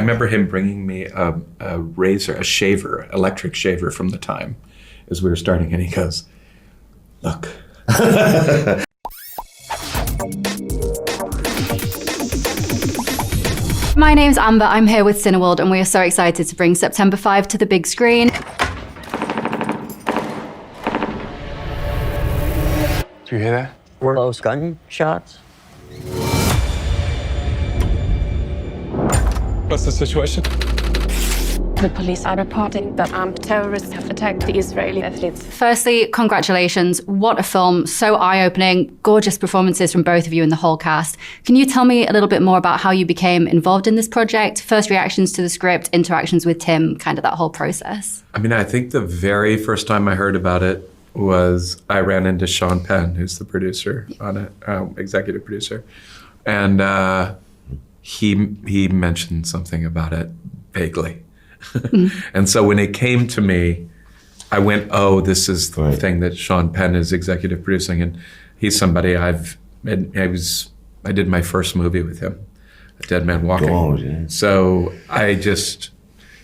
remember him bringing me a razor, a shaver, electric shaver from the time as we were starting, and he goes, "Look." My name's Amber, I'm here with Cineworld, and we are so excited to bring September 5 to the big screen. Do you hear that? Close gunshots. What's the situation? The police are reporting that armed terrorists have attacked the Israeli athletes. Firstly, congratulations. What a film. So eye-opening. Gorgeous performances from both of you and the whole cast. Can you tell me a little bit more about how you became involved in this project? First reactions to the script, interactions with Tim, kind of that whole process. I mean, I think the very first time I heard about it was I ran into Sean Penn, who's the producer on it, executive producer. And he mentioned something about it vaguely. And so when it came to me, I went, oh, this is the thing that Sean Penn is executive producing. And he's somebody I did my first movie with him, A Dead Man Walking. God, yeah. So I just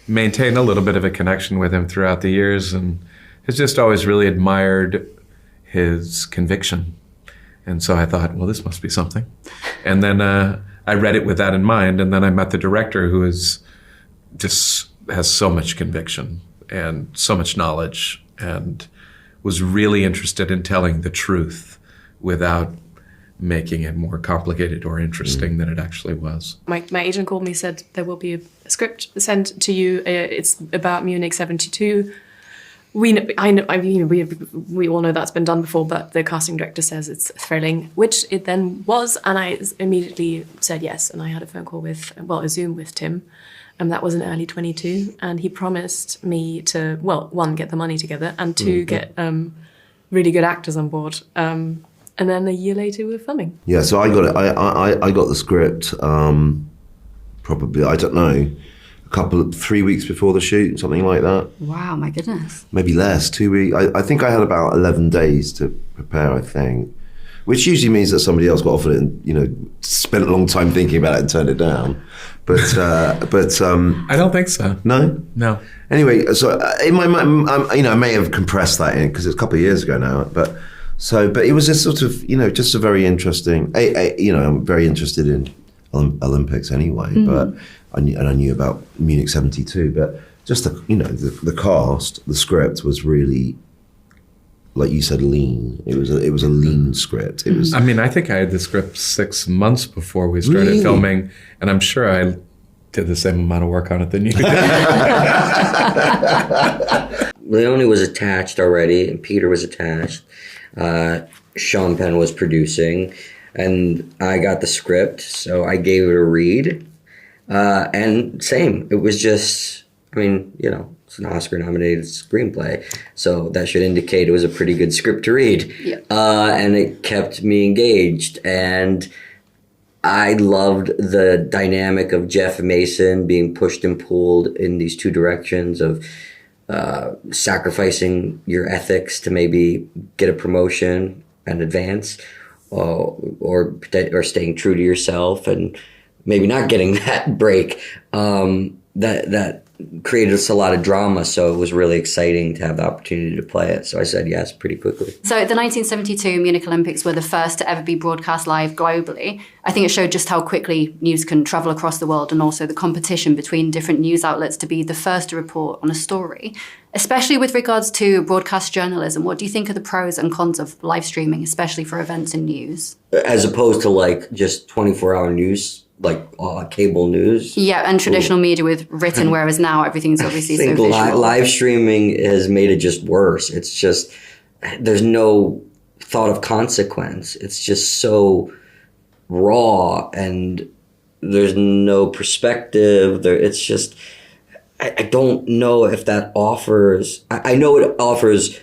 maintained a little bit of a connection with him throughout the years, and has just always really admired his conviction. And so I thought, well, this must be something. And then I read it with that in mind, and then I met the director, who is just has so much conviction and so much knowledge, and was really interested in telling the truth without making it more complicated or interesting than it actually was. My agent called me, said there will be a script sent to you. It's about Munich 72. We all know that's been done before, but the casting director says it's thrilling, which it then was, and I immediately said yes. And I had a phone call a Zoom with Tim. That was in early 22, and he promised me to, well, one, get the money together, and two, get really good actors on board. And then a year later, we were filming. Yeah, so I got it. I got the script probably, I don't know, 3 weeks before the shoot, something like that. Wow, my goodness. Maybe less, 2 weeks. I think I had about 11 days to prepare, I think, which usually means that somebody else got offered it and, spent a long time thinking about it and turned it down. But I don't think so. No. Anyway, so in my mind, I may have compressed that in because it's a couple of years ago now. But it was a sort of, just a very interesting. I'm very interested in Olympics anyway. But I knew about Munich 72. But just the cast, the script was really, like you said, lean. It was a lean script. It was. I mean, I think I had the script 6 months before we started filming, and I'm sure I did the same amount of work on it than you did. Leonie was attached already, and Peter was attached. Sean Penn was producing, and I got the script, so I gave it a read. And same, it was just, it's an Oscar-nominated screenplay, so that should indicate it was a pretty good script to read. Yeah. And it kept me engaged, and I loved the dynamic of Jeff Mason being pushed and pulled in these two directions of sacrificing your ethics to maybe get a promotion and advance, or staying true to yourself and maybe not getting that break. That created us a lot of drama, so it was really exciting to have the opportunity to play it. So I said yes pretty quickly. So the 1972 Munich Olympics were the first to ever be broadcast live globally. I think it showed just how quickly news can travel across the world, and also the competition between different news outlets to be the first to report on a story. Especially with regards to broadcast journalism, what do you think are the pros and cons of live streaming, especially for events and news? As opposed to just 24-hour news, cable news. Yeah, and traditional media with written, whereas now everything's obviously so visual. Live streaming has made it just worse. It's just, there's no thought of consequence. It's just so raw, and there's no perspective. It's just, I don't know if that offers, I know it offers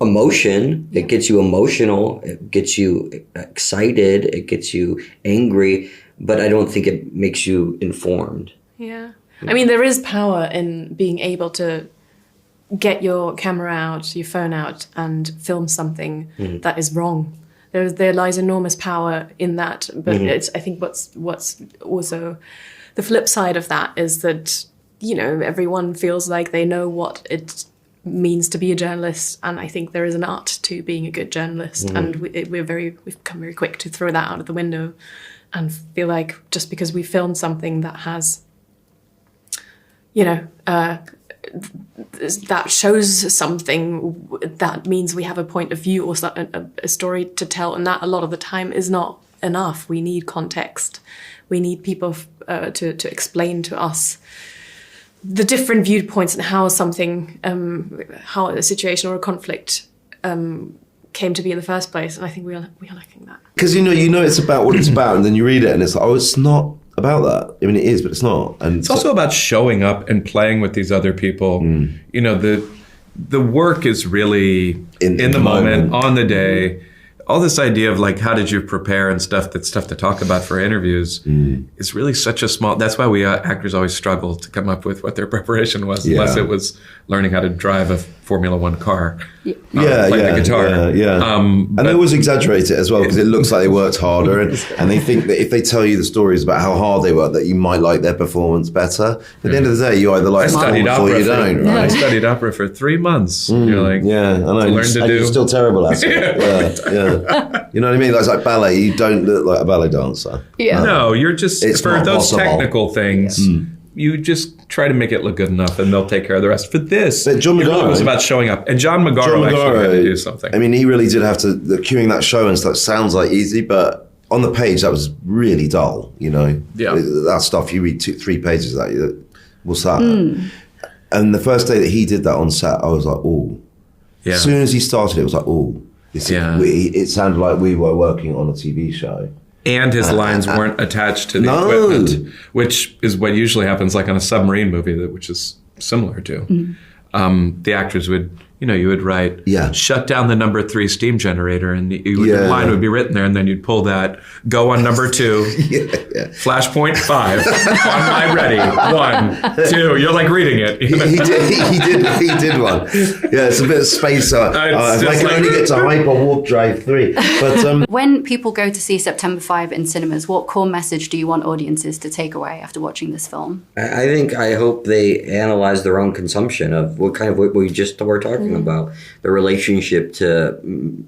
emotion. It gets you emotional. It gets you excited. It gets you angry. But I don't think it makes you informed. Yeah. I mean, there is power in being able to get your camera out, your phone out, and film something that is wrong. There lies enormous power in that. But it's, I think what's also the flip side of that is that, you know, everyone feels like they know what it means to be a journalist, and I think there is an art to being a good journalist, and we've become very quick to throw that out of the window and feel like just because we filmed something that has, you know, that shows something, that means we have a point of view or a story to tell, and that a lot of the time is not enough. We need context. We need people to explain to us the different viewpoints and how something, how a situation or a conflict came to be in the first place. And I think we are lacking that. Because you know it's about what it's about, and then you read it and it's like, oh, it's not about that. I mean, it is, but it's not. And it's also about showing up and playing with these other people. You know, the work is really in the moment, on the day. All this idea of like, how did you prepare and stuff, that's stuff to talk about for interviews, is really such a small, that's why we actors always struggle to come up with what their preparation was, unless it was learning how to drive a Formula One car. Playing the guitar. And they always exaggerate it as well, because it looks like they worked harder, and they think that if they tell you the stories about how hard they worked, that you might like their performance better. At the end of the day, you either like the performance or you don't, right? I studied opera for 3 months. You're like, I know. You're still terrible at it. You know what I mean? It's like ballet. You don't look like a ballet dancer. No, you're just, it's for those possible. Technical things, you just try to make it look good enough, and they'll take care of the rest. For this, but John Magaro, it really was about showing up. And John Magaro actually had to do something. I mean, he really did have to, the queuing that show and stuff sounds like easy, but on the page, that was really dull, you know? That stuff, you read 3 pages of that, what's that? And the first day that he did that on set, I was like, oh. As soon as he started, it was like, oh. It sounded like we were working on a TV show. And his lines weren't attached to the equipment, which is what usually happens like on a submarine movie, which is similar to. The actors would, you would write, shut down the number 3 steam generator, and the line would be written there, and then you'd pull that, go on number 2, flashpoint 5, on my ready, 1, 2. You're like reading it. He did one. Yeah, it's a bit of space. I can only get to hyper warp drive 3. But when people go to see September 5 in cinemas, what core message do you want audiences to take away after watching this film? I hope they analyze their own consumption of what we just were talking about, the relationship to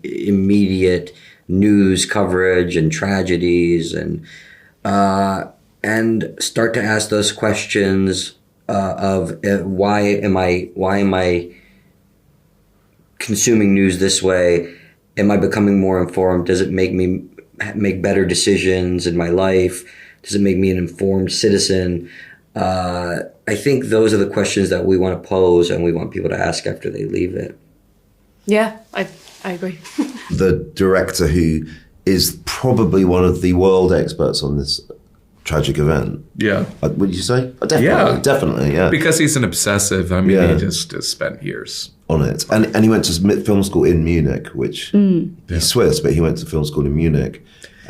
immediate news coverage and tragedies, and start to ask those questions of why am I consuming news this way? Am I becoming more informed? Does it make me make better decisions in my life? Does it make me an informed citizen? I think those are the questions that we want to pose and we want people to ask after they leave it. Yeah, I agree. The director, who is probably one of the world experts on this tragic event. Yeah. Would you say? Definitely, yeah. Because he's an obsessive. I mean, he just has spent years on it. And he went to film school in Munich, which he's Swiss, but he went to film school in Munich.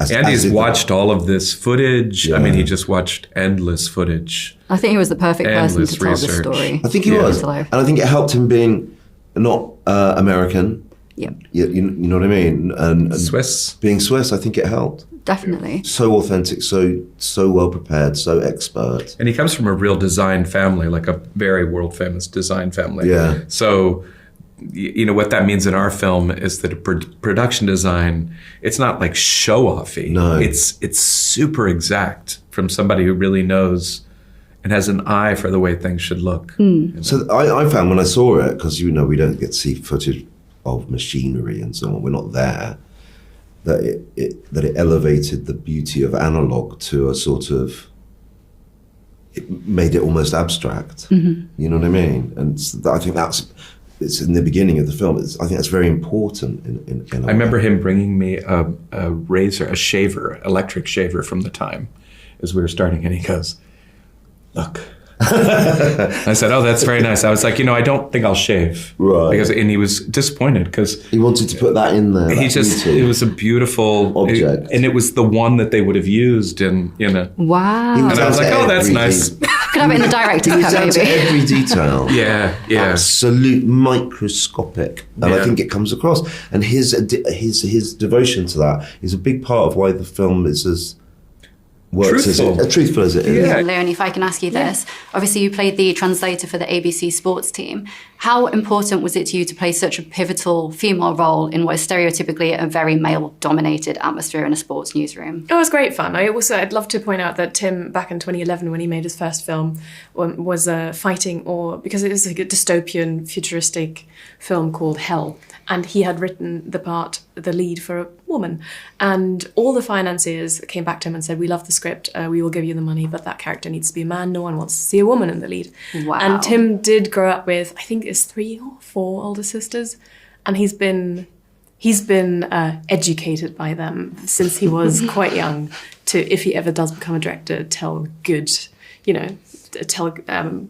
He's watched all of this footage. Yeah. I mean, he just watched endless footage. I think he was the perfect person to tell the story. I think he was. And I think it helped him being not American. Yeah. You know what I mean? And Swiss. Being Swiss, I think it helped. Definitely. So authentic, so well prepared, so expert. And he comes from a real design family, like a very world famous design family. Yeah. So, what that means in our film is that production design, it's not like show-offy. No. It's super exact from somebody who really knows and has an eye for the way things should look. So I found when I saw it, because we don't get to see footage of machinery and so on, we're not there, that it elevated the beauty of analog to a sort of, it made it almost abstract. You know what I mean? And I think it's in the beginning of the film. I think that's very important. In I remember him bringing me a razor, a shaver, electric shaver from the time, as we were starting, and he goes, "Look." I said, "Oh, that's very nice." I was like, I don't think I'll shave, right? And he was disappointed because he wanted to put that in there. It was a beautiful object, and it was the one that they would have used in. Wow. And I was like, "Oh, that's nice." Could have it in the director's cut, maybe. Every detail. Yeah. Absolute microscopic, and I think it comes across. And his devotion to that is a big part of why the film is as works Truthful. as truthful as it is. Yeah. Leonie, if I can ask you this. Obviously, you played the translator for the ABC sports team. How important was it to you to play such a pivotal female role in what is stereotypically a very male-dominated atmosphere in a sports newsroom? It was great fun. I'd love to point out that Tim, back in 2011, when he made his first film, was fighting, because it is a dystopian, futuristic film called Hell, and he had written the lead for a woman, and all the financiers came back to him and said, "We love the script, we will give you the money, but that character needs to be a man. No one wants to see a woman in the lead." Wow. And Tim did grow up with, I think it's 3 or 4 older sisters, and he's been educated by them since he was quite young to, if he ever does become a director,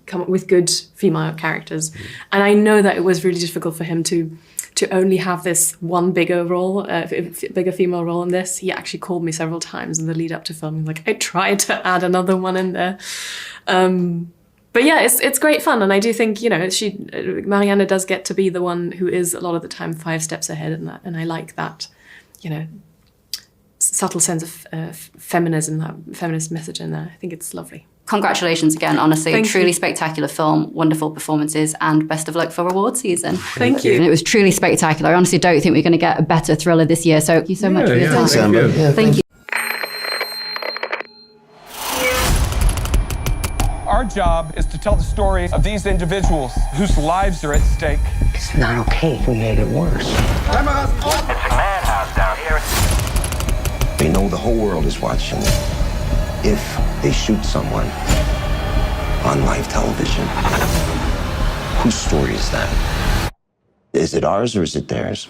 come up with good female characters. And I know that it was really difficult for him to only have this one bigger female role in this. He actually called me several times in the lead up to filming, like, I tried to add another one in there. But yeah, it's great fun, and I do think Marianne does get to be the one who is a lot of the time 5 steps ahead in that, and I like that, subtle sense of feminism, that feminist message in there. I think it's lovely. Congratulations again, honestly. Thank Truly you. spectacular film, wonderful performances, and best of luck for award season. Thank you. And it was truly spectacular. I honestly don't think we're going to get a better thriller this year, so thank you so much for your time. Thanks, Amber. Yeah, Thank you. Our job is to tell the story of these individuals whose lives are at stake. It's not okay. We made it worse. It's a madhouse down here. They know the whole world is watching. If they shoot someone on live television, whose story is that? Is it ours or is it theirs?